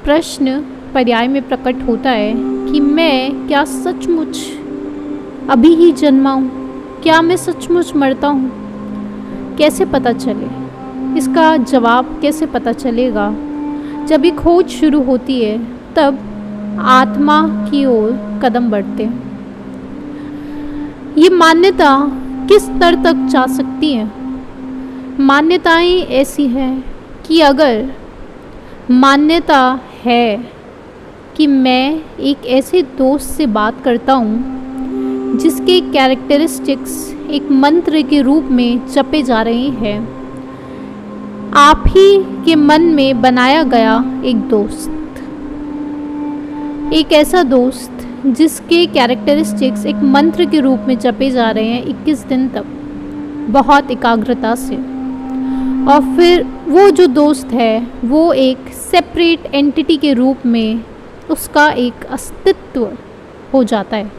प्रश्न पर्याय में प्रकट होता है कि मैं क्या सचमुच अभी ही जन्मा हूँ? क्या मैं सचमुच मरता हूँ? कैसे पता चले? इसका जवाब कैसे पता चलेगा? जब ये खोज शुरू होती है तब आत्मा की ओर कदम बढ़ते हैं। ये मान्यता किस स्तर तक जा सकती है? मान्यताएं ऐसी हैं कि अगर मान्यता है कि मैं एक ऐसे दोस्त से बात करता हूँ जिसके कैरेक्टरिस्टिक्स एक मंत्र के रूप में जपे जा रहे हैं, आप ही के मन में बनाया गया एक दोस्त, एक ऐसा दोस्त जिसके कैरेक्टरिस्टिक्स एक मंत्र के रूप में जपे जा रहे हैं 21 दिन तक बहुत एकाग्रता से, और फिर वो जो दोस्त है वो एक सेपरेट एंटिटी के रूप में उसका एक अस्तित्व हो जाता है।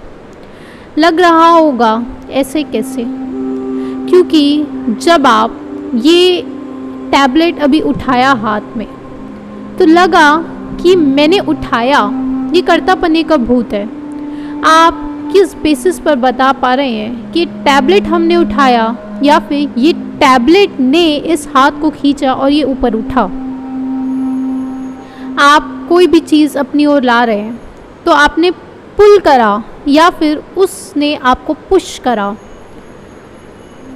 लग रहा होगा ऐसे कैसे? क्योंकि जब आप ये टैबलेट अभी उठाया हाथ में तो लगा कि मैंने उठाया, ये कर्तापने का भूत है। आप किस बेसिस पर बता पा रहे हैं कि टैबलेट हमने उठाया या फिर ये टैबलेट ने इस हाथ को खींचा और ये ऊपर उठा? आप कोई भी चीज़ अपनी ओर ला रहे हैं तो आपने पुल करा या फिर उसने आपको पुश करा,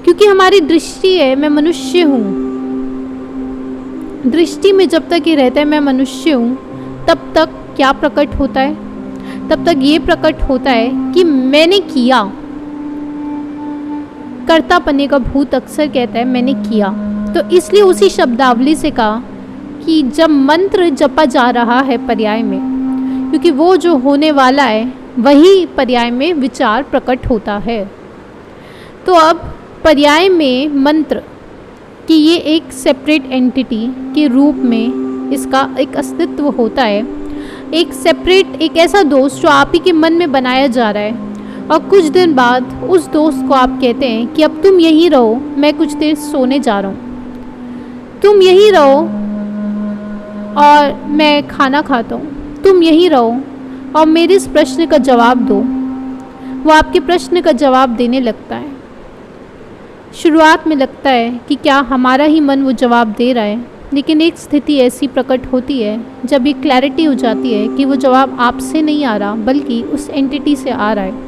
क्योंकि हमारी दृष्टि है मैं मनुष्य हूँ। दृष्टि में जब तक ये रहता है मैं मनुष्य हूँ, तब तक क्या प्रकट होता है? तब तक ये प्रकट होता है कि मैंने किया। कर्तापने का भूत अक्सर कहता है मैंने किया, तो इसलिए उसी शब्दावली से कहा कि जब मंत्र जपा जा रहा है पर्याय में, क्योंकि वो जो होने वाला है वही पर्याय में विचार प्रकट होता है। तो अब पर्याय में मंत्र कि ये एक सेपरेट एंटिटी के रूप में इसका एक अस्तित्व होता है, एक सेपरेट, एक ऐसा दोस्त जो आप ही के मन में बनाया जा रहा है, और कुछ दिन बाद उस दोस्त को आप कहते हैं कि अब तुम यहीं रहो, मैं कुछ देर सोने जा रहा हूँ, तुम यहीं रहो और मैं खाना खाता हूँ, तुम यहीं रहो और मेरे इस प्रश्न का जवाब दो। वो आपके प्रश्न का जवाब देने लगता है। शुरुआत में लगता है कि क्या हमारा ही मन वो जवाब दे रहा है, लेकिन एक स्थिति ऐसी प्रकट होती है जब ये क्लैरिटी हो जाती है कि वो जवाब आपसे नहीं आ रहा बल्कि उस एंटिटी से आ रहा है।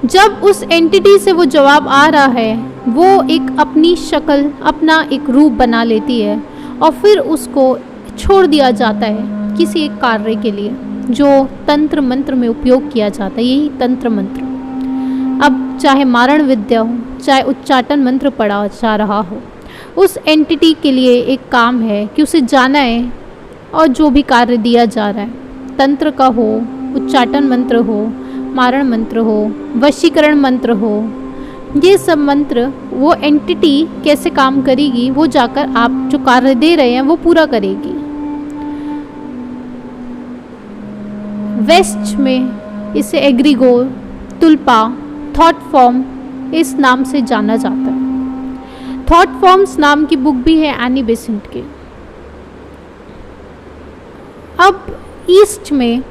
जब उस एंटिटी से वो जवाब आ रहा है, वो एक अपनी शक्ल, अपना एक रूप बना लेती है और फिर उसको छोड़ दिया जाता है किसी एक कार्य के लिए जो तंत्र मंत्र में उपयोग किया जाता है। यही तंत्र मंत्र, अब चाहे मारण विद्या हो, चाहे उच्चाटन मंत्र पढ़ा जा रहा हो, उस एंटिटी के लिए एक काम है कि उसे जाना है और जो भी कार्य दिया जा रहा है, तंत्र का हो, उच्चाटन मंत्र हो, मारण मंत्र हो, वशीकरण मंत्र हो, ये सब मंत्र वो एंटिटी कैसे काम करेगी, वो जाकर आप जो कार्य दे रहे हैं वो पूरा करेगी। वेस्ट में इसे एग्रीगोर, तुल्पा, थॉट फॉर्म इस नाम से जाना जाता है। थॉट फॉर्म्स नाम की बुक भी है एनी बेसेंट की। अब ईस्ट में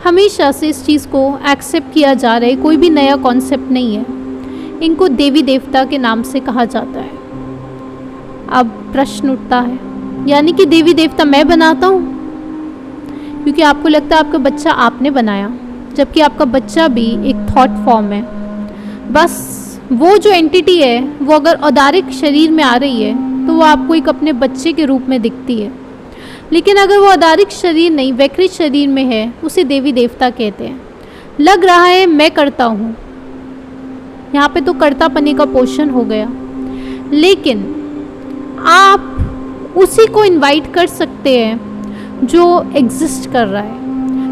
हमेशा से इस चीज़ को एक्सेप्ट किया जा रहा है, कोई भी नया कॉन्सेप्ट नहीं है। इनको देवी देवता के नाम से कहा जाता है। अब प्रश्न उठता है, यानी कि देवी देवता मैं बनाता हूँ? क्योंकि आपको लगता है आपका बच्चा आपने बनाया, जबकि आपका बच्चा भी एक थॉट फॉर्म है। बस वो जो एंटिटी है वो अगर औदारिक शरीर में आ रही है तो वो आपको एक अपने बच्चे के रूप में दिखती है, लेकिन अगर वो औदारिक शरीर नहीं, वैकृत शरीर में है, उसे देवी देवता कहते हैं। लग रहा है मैं करता हूँ, यहाँ पे तो कर्तापने का पोषण हो गया, लेकिन आप उसी को इनवाइट कर सकते हैं जो एग्जिस्ट कर रहा है,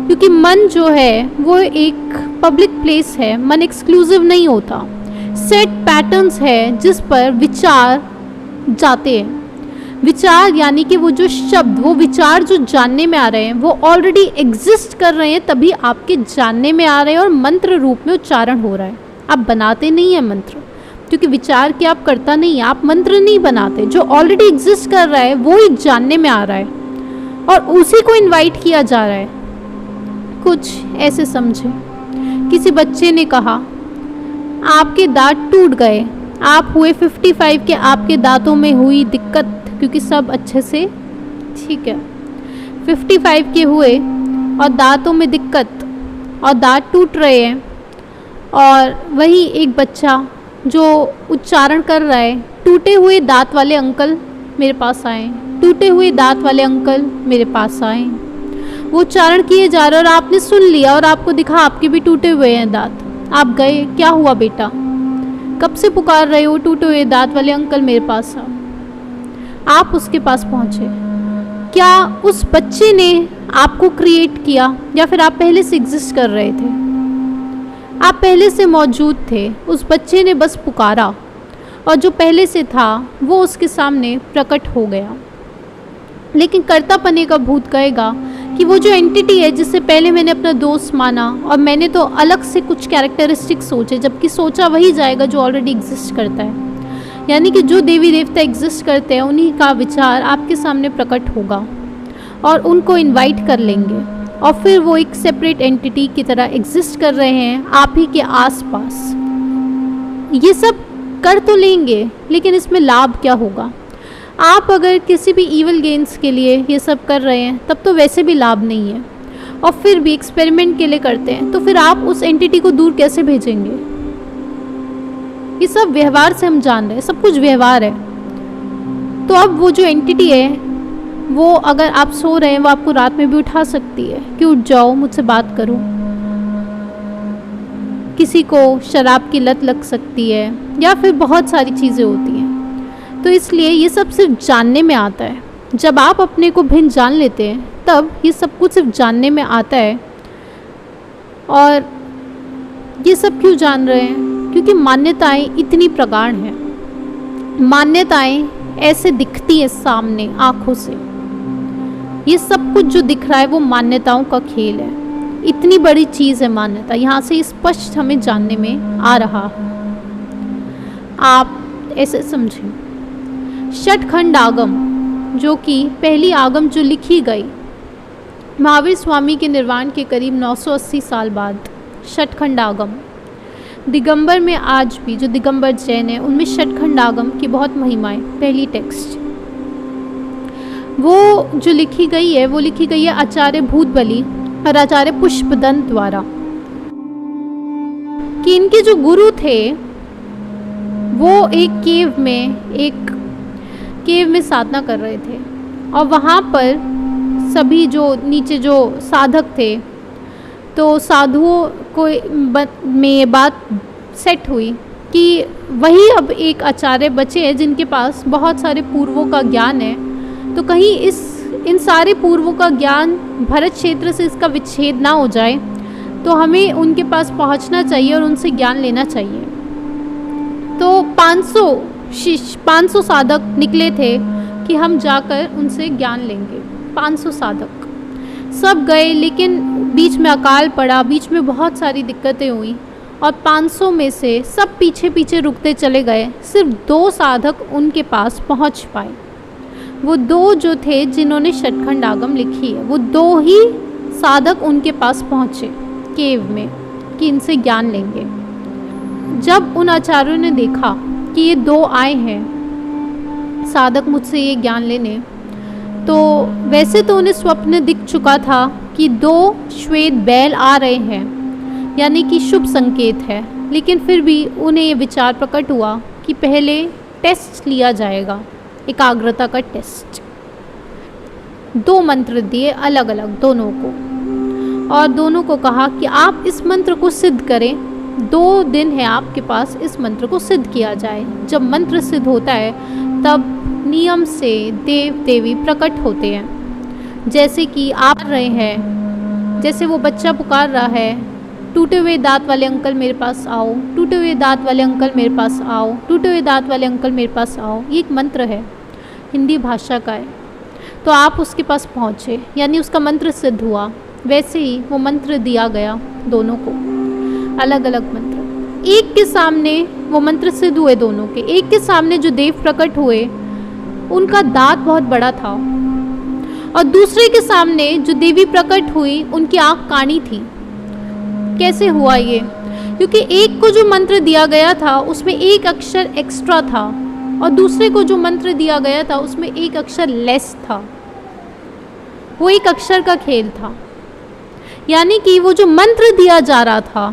क्योंकि मन जो है वो एक पब्लिक प्लेस है, मन एक्सक्लूसिव नहीं होता। सेट पैटर्न्स है जिस पर विचार जाते हैं। विचार यानी कि वो जो शब्द, वो विचार जो जानने में आ रहे हैं वो ऑलरेडी एग्जिस्ट कर रहे हैं, तभी आपके जानने में आ रहे हैं और मंत्र रूप में उच्चारण हो रहा है। आप बनाते नहीं हैं मंत्र, क्योंकि विचार के आप करता नहीं है, आप मंत्र नहीं बनाते। जो ऑलरेडी एग्जिस्ट कर रहा है वो ही जानने में आ रहा है। और उसी को इनवाइट किया जा रहा है। कुछ ऐसे समझे, किसी बच्चे ने कहा आपके दांत टूट गए, आप हुए 55 के, आपके दांतों में हुई दिक्कत, क्योंकि सब अच्छे से ठीक है, 55 के हुए और दांतों में दिक्कत और दांत टूट रहे हैं। और वही एक बच्चा जो उच्चारण कर रहा है, टूटे हुए दांत वाले अंकल मेरे पास आए, टूटे हुए दांत वाले अंकल मेरे पास आए। वो उच्चारण किए जा रहे और आपने सुन लिया और आपको दिखा आपके भी टूटे हुए हैं दांत। आप गए, क्या हुआ बेटा, कब से पुकार रहे हो, टूटे हुए दांत वाले अंकल मेरे पास आओ। आप उसके पास पहुँचे। क्या उस बच्चे ने आपको क्रिएट किया या फिर आप पहले से एग्जिस्ट कर रहे थे? आप पहले से मौजूद थे, उस बच्चे ने बस पुकारा और जो पहले से था वो उसके सामने प्रकट हो गया। लेकिन कर्तापने का भूत कहेगा कि वो जो एंटिटी है जिससे पहले मैंने अपना दोस्त माना और मैंने तो अलग से कुछ कैरेक्टरिस्टिक सोचे, जबकि सोचा वही जाएगा जो ऑलरेडी एग्जिस्ट करता है। यानी कि जो देवी देवता एग्जिस्ट करते हैं उन्हीं का विचार आपके सामने प्रकट होगा और उनको इनवाइट कर लेंगे और फिर वो एक सेपरेट एंटिटी की तरह एग्जिस्ट कर रहे हैं आप ही के आसपास। ये सब कर तो लेंगे, लेकिन इसमें लाभ क्या होगा? आप अगर किसी भी ईवल गेन्स के लिए ये सब कर रहे हैं तब तो वैसे भी लाभ नहीं है, और फिर भी एक्सपेरिमेंट के लिए करते हैं, तो फिर आप उस एंटिटी को दूर कैसे भेजेंगे? ये सब व्यवहार से हम जान रहे हैं, सब कुछ व्यवहार है। तो अब वो जो एंटिटी है वो, अगर आप सो रहे हैं, वो आपको रात में भी उठा सकती है कि उठ जाओ, मुझसे बात करो। किसी को शराब की लत लग सकती है या फिर बहुत सारी चीज़ें होती हैं। तो इसलिए ये सब सिर्फ जानने में आता है। जब आप अपने को भिन्न जान लेते हैं तब ये सब कुछ सिर्फ जानने में आता है। और ये सब क्यों जान रहे हैं? क्योंकि मान्यताएं इतनी प्रगाढ़ हैं। मान्यताएं ऐसे दिखती है सामने आँखों से। ये सब कुछ जो दिख रहा है वो मान्यताओं का खेल है। इतनी बड़ी चीज़ है मान्यता, यहाँ से स्पष्ट हमें जानने में आ रहा है। आप ऐसे समझें, षटखंड आगम, जो कि पहली आगम जो लिखी गई महावीर स्वामी के निर्वाण के करीब 980 साल बाद, षटखंड आगम दिगंबर में आज भी जो दिगंबर जैन है उनमें षटखंड आगम की बहुत महिमा है। पहली टेक्स्ट वो जो लिखी गई है वो लिखी गई है आचार्य भूतबली और आचार्य पुष्पदंत द्वारा, कि इनके जो गुरु थे वो एक केव में साधना कर रहे थे और वहाँ पर सभी जो नीचे जो साधक थे, तो साधुओं को में ये बात सेट हुई कि वही अब एक आचार्य बचे हैं जिनके पास बहुत सारे पूर्वों का ज्ञान है। तो कहीं इन सारे पूर्वों का ज्ञान भरत क्षेत्र से इसका विच्छेद ना हो जाए, तो हमें उनके पास पहुंचना चाहिए और उनसे ज्ञान लेना चाहिए। तो 500 साधक निकले थे कि हम जाकर उनसे ज्ञान लेंगे। 500 साधक सब गए, लेकिन बीच में अकाल पड़ा, बीच में बहुत सारी दिक्कतें हुई और 500 में से सब पीछे पीछे रुकते चले गए। सिर्फ 2 साधक उनके पास पहुंच पाए। वो 2 जो थे जिन्होंने षटखंड आगम लिखी है, वो 2 ही साधक उनके पास पहुँचे केव में कि इनसे ज्ञान लेंगे। जब उन आचार्यों ने देखा कि ये 2 आए हैं साधक मुझसे ये ज्ञान लेने, तो वैसे तो उन्हें स्वप्न दिख चुका था कि 2 श्वेत बैल आ रहे हैं, यानी कि शुभ संकेत है, लेकिन फिर भी उन्हें ये विचार प्रकट हुआ कि पहले टेस्ट लिया जाएगा, एकाग्रता का टेस्ट। 2 मंत्र दिए अलग अलग दोनों को और दोनों को कहा कि आप इस मंत्र को सिद्ध करें, 2 दिन है आपके पास इस मंत्र को सिद्ध किया जाए। जब मंत्र सिद्ध होता है तब नियम से देव देवी प्रकट होते हैं, जैसे कि आप रहे हैं, जैसे वो बच्चा पुकार रहा है, टूटे हुए दांत वाले अंकल मेरे पास आओ, टूटे हुए दांत वाले अंकल मेरे पास आओ, टूटे हुए दांत वाले अंकल मेरे पास आओ। ये एक मंत्र है, हिंदी भाषा का है। तो आप उसके पास पहुँचे, यानी उसका मंत्र सिद्ध हुआ। वैसे ही वो मंत्र दिया गया दोनों को, अलग अलग मंत्र। एक के सामने वो मंत्र सिद्ध हुए दोनों के। एक के सामने जो देव प्रकट हुए उनका दांत बहुत बड़ा था और दूसरे के सामने जो देवी प्रकट हुई उनकी आंख कानी थी। कैसे हुआ ये? क्योंकि एक को जो मंत्र दिया गया था उसमें एक अक्षर एक्स्ट्रा था और दूसरे को जो मंत्र दिया गया था उसमें एक अक्षर लेस था। वो एक अक्षर का खेल था। यानी कि वो जो मंत्र दिया जा रहा था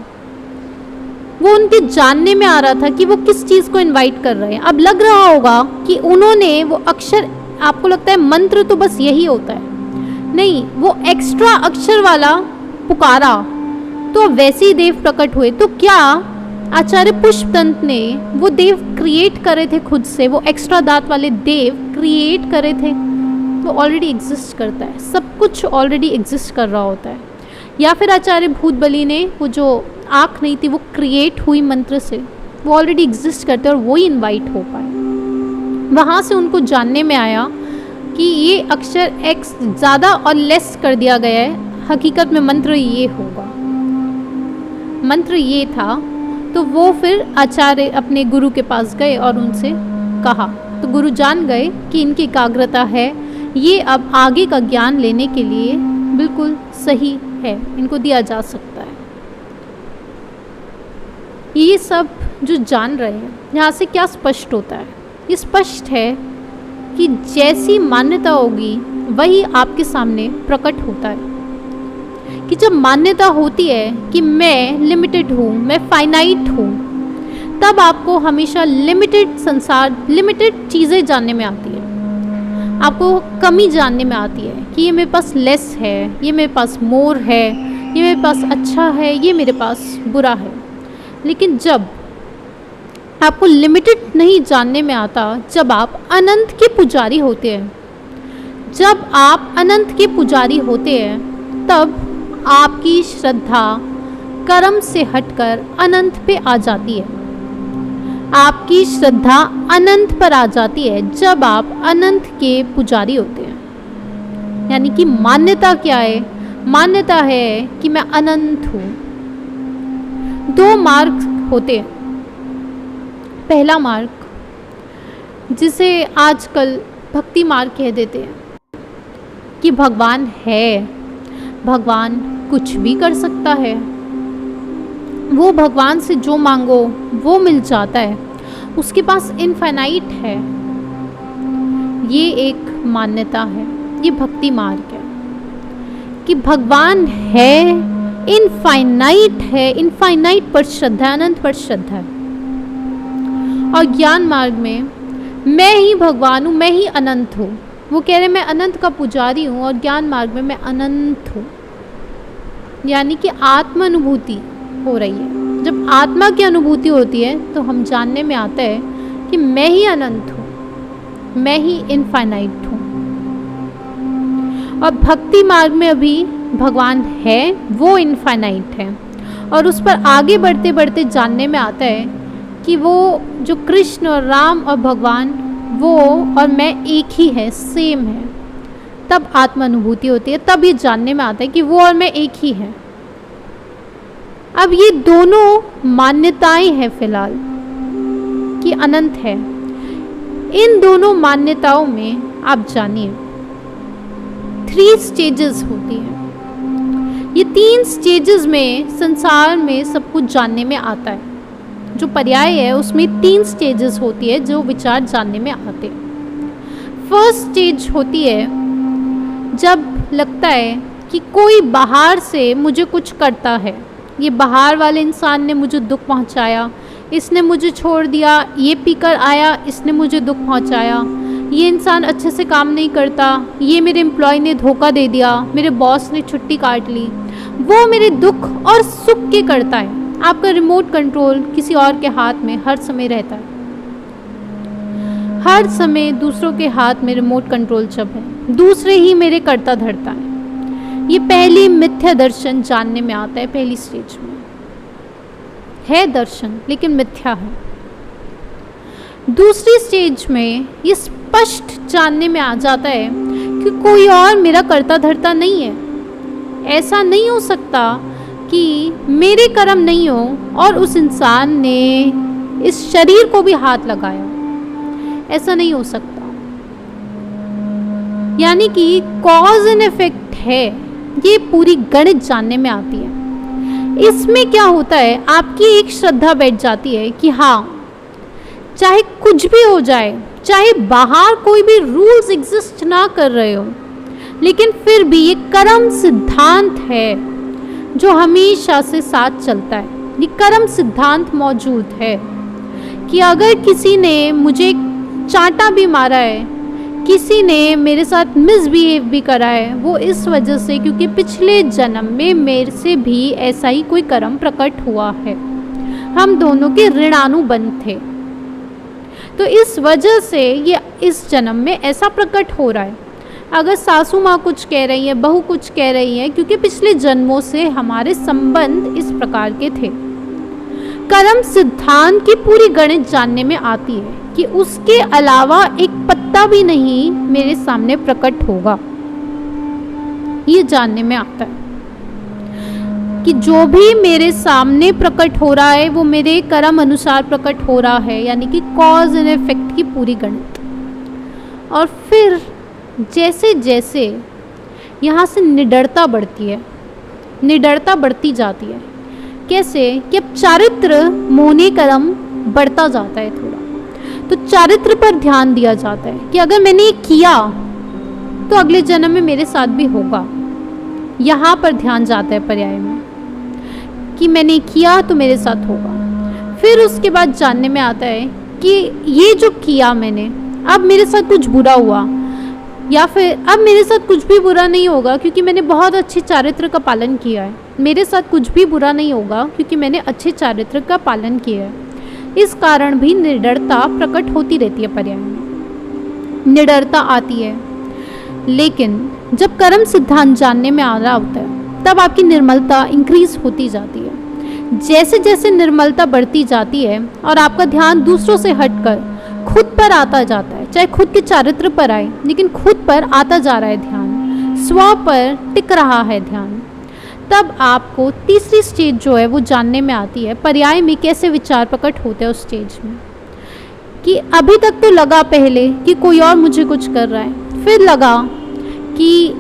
वो उनके जानने में आ रहा था कि वो किस चीज़ को इनवाइट कर रहे हैं। अब लग रहा होगा कि उन्होंने वो अक्षर, आपको लगता है मंत्र तो बस यही होता है, नहीं, वो एक्स्ट्रा अक्षर वाला पुकारा तो वैसे ही देव प्रकट हुए। तो क्या आचार्य पुष्पदंत ने वो देव क्रिएट करे थे खुद से? वो एक्स्ट्रा दांत वाले देव क्रिएट करे थे? वो ऑलरेडी एग्जिस्ट करता है, सब कुछ ऑलरेडी एग्जिस्ट कर रहा होता है। या फिर आचार्य भूतबली ने वो जो आँख नहीं थी वो क्रिएट हुई मंत्र से, वो ऑलरेडी एग्जिस्ट करते और वो ही इन्वाइट हो पाए। वहाँ से उनको जानने में आया कि ये अक्षर एक्स ज़्यादा और लेस कर दिया गया है, हकीकत में मंत्र ये होगा, मंत्र ये था। तो वो फिर आचार्य अपने गुरु के पास गए और उनसे कहा, तो गुरु जान गए कि इनकी एकाग्रता है, ये अब आगे का ज्ञान लेने के लिए बिल्कुल सही है, इनको दिया जा सकता है। ये सब जो जान रहे हैं, यहाँ से क्या स्पष्ट होता है? ये स्पष्ट है कि जैसी मान्यता होगी वही आपके सामने प्रकट होता है। कि जब मान्यता होती है कि मैं लिमिटेड हूँ, मैं फाइनाइट हूँ, तब आपको हमेशा लिमिटेड संसार, लिमिटेड चीज़ें जानने में आती है। आपको कमी जानने में आती है कि ये मेरे पास लेस है, ये मेरे पास मोर है, ये मेरे पास अच्छा है, ये मेरे पास बुरा है। लेकिन जब आपको लिमिटेड नहीं जानने में आता, जब आप अनंत के पुजारी होते हैं, जब आप अनंत के पुजारी होते हैं, तब आपकी श्रद्धा कर्म से हटकर अनंत पे आ जाती है। आपकी श्रद्धा अनंत पर आ जाती है जब आप अनंत के पुजारी होते हैं। यानी कि मान्यता क्या है? मान्यता है कि मैं अनंत हूँ। दो मार्ग होते हैं। पहला मार्ग जिसे आजकल भक्ति मार्ग कह देते हैं कि भगवान है, भगवान कुछ भी कर सकता है, वो भगवान से जो मांगो वो मिल जाता है, उसके पास इनफाइनाइट है। ये एक मान्यता है, ये भक्ति मार्ग है कि भगवान है, इनफाइनाइट है, इनफाइनाइट पर श्रद्धा, अनंत पर श्रद्धा है। और ज्ञान मार्ग में मैं ही भगवान हूँ, मैं ही अनंत हूँ। वो कह रहे मैं अनंत का पुजारी हूँ, और ज्ञान मार्ग में मैं अनंत हूँ। यानी कि आत्म अनुभूति हो रही है। जब आत्मा की अनुभूति होती है तो हम जानने में आता है कि मैं ही अनंत हूँ, मैं ही इनफाइनाइट हूँ। और भक्ति मार्ग में अभी भगवान है, वो इनफाइनाइट है, और उस पर आगे बढ़ते बढ़ते जानने में आता है कि वो जो कृष्ण और राम और भगवान, वो और मैं एक ही है, सेम है। तब आत्म अनुभूति होती है, तब ये जानने में आता है कि वो और मैं एक ही है। अब ये दोनों मान्यताएं हैं फिलहाल कि अनंत है। इन दोनों मान्यताओं में आप जानिए 3 स्टेजेस होती हैं। ये 3 स्टेजेस में संसार में सब कुछ जानने में आता है। जो पर्याय है उसमें 3 स्टेजेस होती है जो विचार जानने में आते हैं। फर्स्ट स्टेज होती है जब लगता है कि कोई बाहर से मुझे कुछ करता है, ये बाहर वाले इंसान ने मुझे दुख पहुंचाया, इसने मुझे छोड़ दिया, ये पीकर आया, इसने मुझे दुख पहुंचाया, ये इंसान अच्छे से काम नहीं करता, ये मेरे एम्प्लॉय ने धोखा दे दिया, मेरे बॉस ने छुट्टी काट ली। वो मेरे दुख और सुख के करता है। आपका रिमोट कंट्रोल किसी और के हाथ में हर समय रहता है। हर समय दूसरों के हाथ में रिमोट कंट्रोल जब है, दूसरे ही मेरे करता धरता है। ये पहली मिथ्या दर्शन जानने में आता है। पहली स्टेज में है दर्शन लेकिन मिथ्या है। दूसरी स्टेज में ये स्पष्ट जानने में आ जाता है कि कोई और मेरा करता धरता नहीं है। ऐसा नहीं हो सकता कि मेरे कर्म नहीं हो और उस इंसान ने इस शरीर को भी हाथ लगाया। ऐसा नहीं हो सकता। यानी कि कॉज एंड इफेक्ट है, ये पूरी गणित जानने में आती है। इसमें क्या होता है, आपकी एक श्रद्धा बैठ जाती है कि हाँ, चाहे कुछ भी हो जाए, चाहे बाहर कोई भी रूल्स एग्जिस्ट ना कर रहे हो, लेकिन फिर भी ये कर्म सिद्धांत है जो हमेशा से साथ चलता है। ये कर्म सिद्धांत मौजूद है कि अगर किसी ने मुझे चांटा भी मारा है, किसी ने मेरे साथ मिसबिहेव भी करा है, वो इस वजह से क्योंकि पिछले जन्म में मेरे से भी ऐसा ही कोई कर्म प्रकट हुआ है, हम दोनों के ऋणानुबंध थे। तो इस वजह से ये इस जन्म में ऐसा प्रकट हो रहा है। अगर सासू माँ कुछ कह रही है, बहू कुछ कह रही है, क्योंकि पिछले जन्मों से हमारे संबंध इस प्रकार के थे। कर्म सिद्धांत की पूरी गणित जानने में आती है कि उसके अलावा एक पत्ता भी नहीं मेरे सामने प्रकट होगा। ये जानने में आता है कि जो भी मेरे सामने प्रकट हो रहा है वो मेरे कर्म अनुसार प्रकट हो रहा है, यानी कि कॉज एंड इफेक्ट की पूरी गणित। और फिर जैसे जैसे यहाँ से निडरता बढ़ती है, निडरता बढ़ती जाती है। कैसे कि अब चारित्र मोने कर्म बढ़ता जाता है थोड़ा, तो चारित्र पर ध्यान दिया जाता है कि अगर मैंने ये किया तो अगले जन्म में मेरे साथ भी होगा। यहाँ पर ध्यान जाता है पर्याय में कि मैंने किया तो मेरे साथ होगा। फिर उसके बाद जानने में आता है कि ये जो किया मैंने, अब मेरे साथ कुछ बुरा हुआ, या फिर अब मेरे साथ कुछ भी बुरा नहीं होगा क्योंकि मैंने बहुत अच्छे चारित्र का पालन किया है। मेरे साथ कुछ भी बुरा नहीं होगा क्योंकि मैंने अच्छे चारित्र का पालन किया है। इस कारण भी निडरता प्रकट होती रहती है पर्याय में, निडरता आती है। लेकिन जब कर्म सिद्धांत जानने में आ रहा होता है तब आपकी निर्मलता इंक्रीज होती जाती है। जैसे जैसे निर्मलता बढ़ती जाती है और आपका ध्यान दूसरों से हटकर खुद पर आता जाता है, चाहे खुद के चारित्र पर आए, लेकिन खुद पर आता जा रहा है ध्यान, स्व पर टिक रहा है ध्यान, तब आपको तीसरी स्टेज जो है वो जानने में आती है। पर्याय में कैसे विचार प्रकट होते हैं उस स्टेज में, कि अभी तक तो लगा पहले कि कोई और मुझे कुछ कर रहा है, फिर लगा कि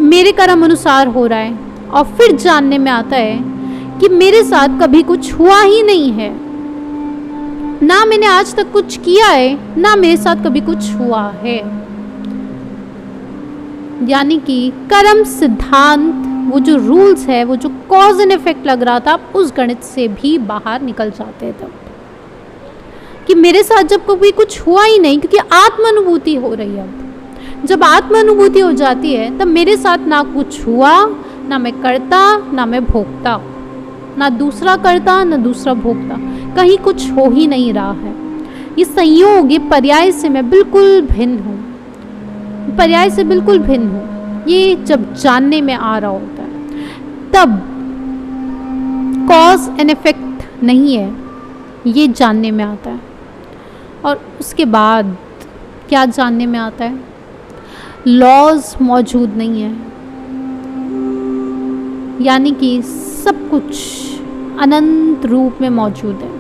मेरे कर्म अनुसार हो रहा है, और फिर जानने में आता है कि मेरे साथ कभी कुछ हुआ ही नहीं है, ना मैंने आज तक कुछ किया है, ना मेरे साथ कभी कुछ हुआ है। यानी कि कर्म सिद्धांत, वो जो रूल्स है, वो जो कॉज एंड इफेक्ट लग रहा था, उस गणित से भी बाहर निकल जाते हैं तब कि मेरे साथ जब कभी कुछ हुआ ही नहीं, क्योंकि आत्मानुभूति हो रही है। अब जब आत्मानुभूति हो जाती है तब मेरे साथ ना कुछ हुआ, ना मैं करता, ना मैं भोगता, ना दूसरा करता, ना दूसरा भोगता, कहीं कुछ हो ही नहीं रहा है। ये संयोग, ये पर्याय से मैं बिल्कुल भिन्न हूँ, पर्याय से बिल्कुल भिन्न हूँ। ये जब जानने में आ रहा होता है तब कॉज एंड इफेक्ट नहीं है, ये जानने में आता है। और उसके बाद क्या जानने में आता है, लॉज मौजूद नहीं है, यानी कि सब कुछ अनंत रूप में मौजूद है।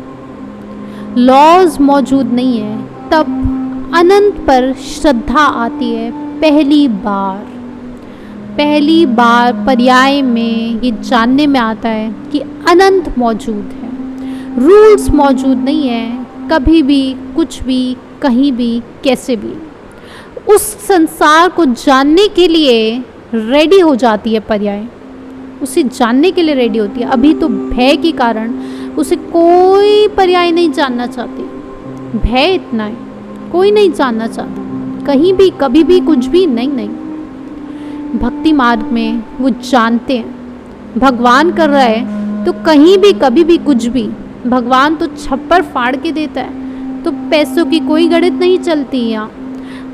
लॉज मौजूद नहीं है, तब अनंत पर श्रद्धा आती है। पहली बार पर्याय में ये जानने में आता है कि अनंत मौजूद है, रूल्स मौजूद नहीं है, कभी भी कुछ भी कहीं भी कैसे भी। उस संसार को जानने के लिए रेडी हो जाती है पर्याय, उसे जानने के लिए रेडी होती है। अभी तो भय के कारण उसे कोई पर्याय नहीं जानना चाहती, भय इतना है, कोई नहीं जानना चाहता, कहीं भी कभी भी कुछ भी नहीं। भक्ति मार्ग में वो जानते हैं भगवान कर रहा है तो कहीं भी कभी भी कुछ भी, भगवान तो छप्पर फाड़ के देता है, तो पैसों की कोई गणित नहीं चलती यहाँ।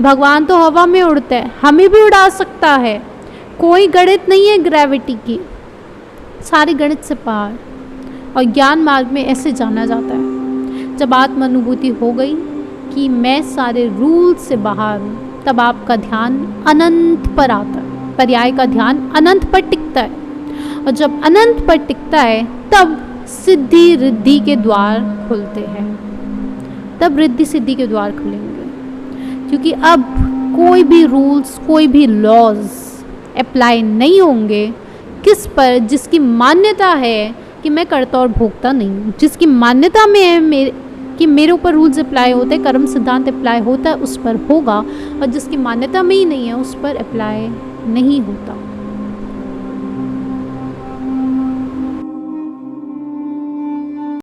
भगवान तो हवा में उड़ता है, हमें भी उड़ा सकता है, कोई गणित नहीं है ग्रेविटी की, सारी गणित से पार। और ज्ञान मार्ग में ऐसे जाना जाता है, जब आत्मानुभूति हो गई कि मैं सारे रूल से बाहर हूँ, तब आपका ध्यान अनंत पर आता है, पर्याय का ध्यान अनंत पर टिकता है। और जब अनंत पर टिकता है तब सिद्धि रिद्धि के द्वार खुलते हैं, तब रिद्धि सिद्धि के द्वार खुलेंगे, क्योंकि अब कोई भी रूल्स, कोई भी लॉज अप्लाई नहीं होंगे। किस पर? जिसकी मान्यता है कि मैं कर्ता और भोक्ता नहीं हूँ, जिसकी मान्यता में है कि मेरे ऊपर रूल्स अप्लाई होते हैं, कर्म सिद्धांत अप्लाई होता है, उस पर होगा, और जिसकी मान्यता में ही नहीं है उस पर अप्लाई नहीं होता।